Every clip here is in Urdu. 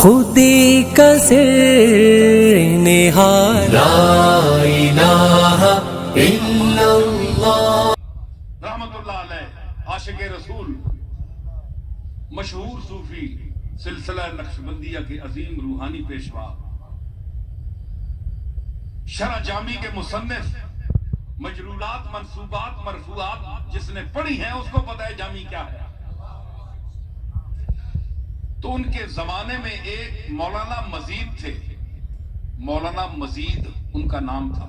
خودی کا سر نہاد لا الہ الا اللہ۔ رحمت اللہ علیہ عاشق رسول، مشہور صوفی، سلسلہ نقشبندیہ کے عظیم روحانی پیشوا، شرح جامی کے مصنف، مجرورات، منصوبات، مرفوعات جس نے پڑھی ہیں اس کو پتہ ہے جامی کیا ہے۔ تو ان کے زمانے میں ایک مولانا مزید تھے، مولانا مزید ان کا نام تھا۔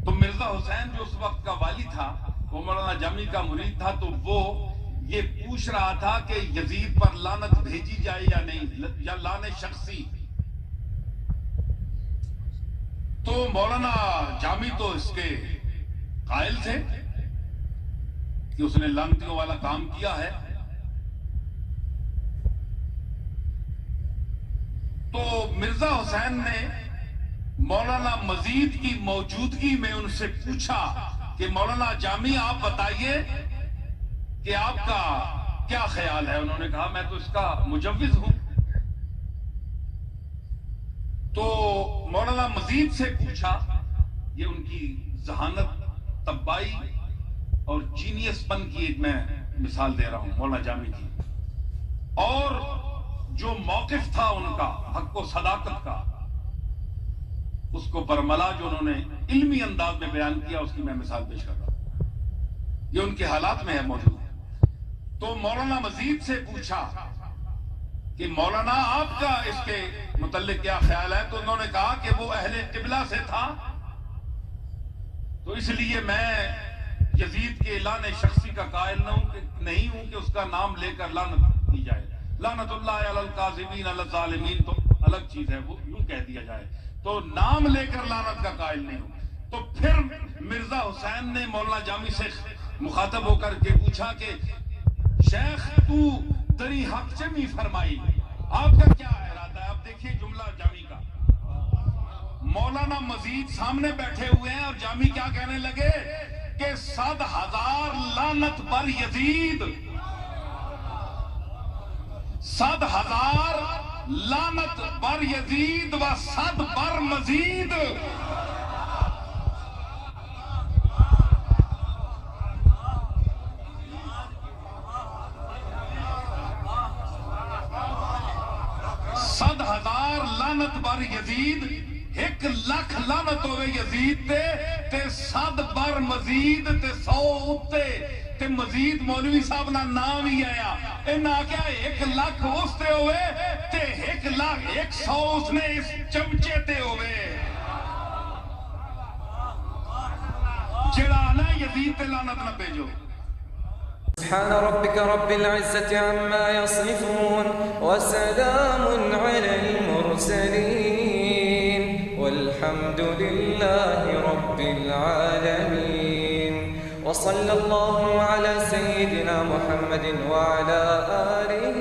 تو مرزا حسین جو اس وقت کا والی تھا، وہ مولانا جامی کا مرید تھا، تو وہ یہ پوچھ رہا تھا کہ یزید پر لعنت بھیجی جائے یا نہیں، یا لعنت شخصی۔ تو مولانا جامی تو اس کے قائل تھے کہ اس نے لعنتیوں والا کام کیا ہے۔ تو مرزا حسین نے مولانا مزید کی موجودگی میں ان سے پوچھا کہ مولانا جامی آپ بتائیے کہ آپ کا کیا خیال ہے۔ انہوں نے کہا میں تو اس کا مجوز ہوں۔ تو مولانا مزید سے پوچھا، یہ ان کی ذہانت، طبائی اور جینیس پن کی ایک میں مثال دے رہا ہوں مولانا جامی کی، اور جو موقف تھا ان کا حق و صداقت کا، اس کو برملا جو انہوں نے علمی انداز میں بیان کیا، اس کی میں مثال پیش کر رہا ہوں، یہ ان کے حالات میں ہے موجود۔ تو مولانا مزید سے پوچھا کہ مولانا آپ کا اس کے متعلق کیا خیال ہے؟ تو انہوں نے کہا کہ وہ اہل قبلہ سے تھا، تو اس لیے میں یزید کے اعلان شخصی کا قائل نہیں ہوں کہ اس کا نام لے کر لعنت کی جائے۔ لعنت اللہ علی الکاذبین علی الظالمین تو الگ چیز ہے، وہ یوں کہہ دیا جائے، تو نام لے کر لعنت کا قائل نہیں ہوں۔ تو پھر مرزا حسین نے مولانا جامی سے مخاطب ہو کر کے پوچھا کہ شیخ تو تری حق چمی فرمائی، آپ کا کیا ارادہ ہے؟ اب دیکھیے جملہ جامی کا، مولانا مزید سامنے بیٹھے ہوئے ہیں اور جامی کیا کہنے لگے کہ 100,000 لعنت بر یزید، 100,000 لعنت بر یزید و 100 بر مزید۔ صد ہزار لعنت بر یزید، 1,00,000 لعنت ہوئے یزید تے 100 بر مزید تے 100 اتے تے مزید مولوی صاحب نا نام ہی آیا، انہاں کیا 1,00,000 اس تے ہوئے تے 1,00,000 اس نے اس چمچے تے ہوئے، جڑا نا یزید تے لعنت نہ بھیجو۔ سبحان ربك رب العزة عما يصفون وسلام على المرسلين والحمد لله رب العالمين وصلى الله على سيدنا محمد وعلى آله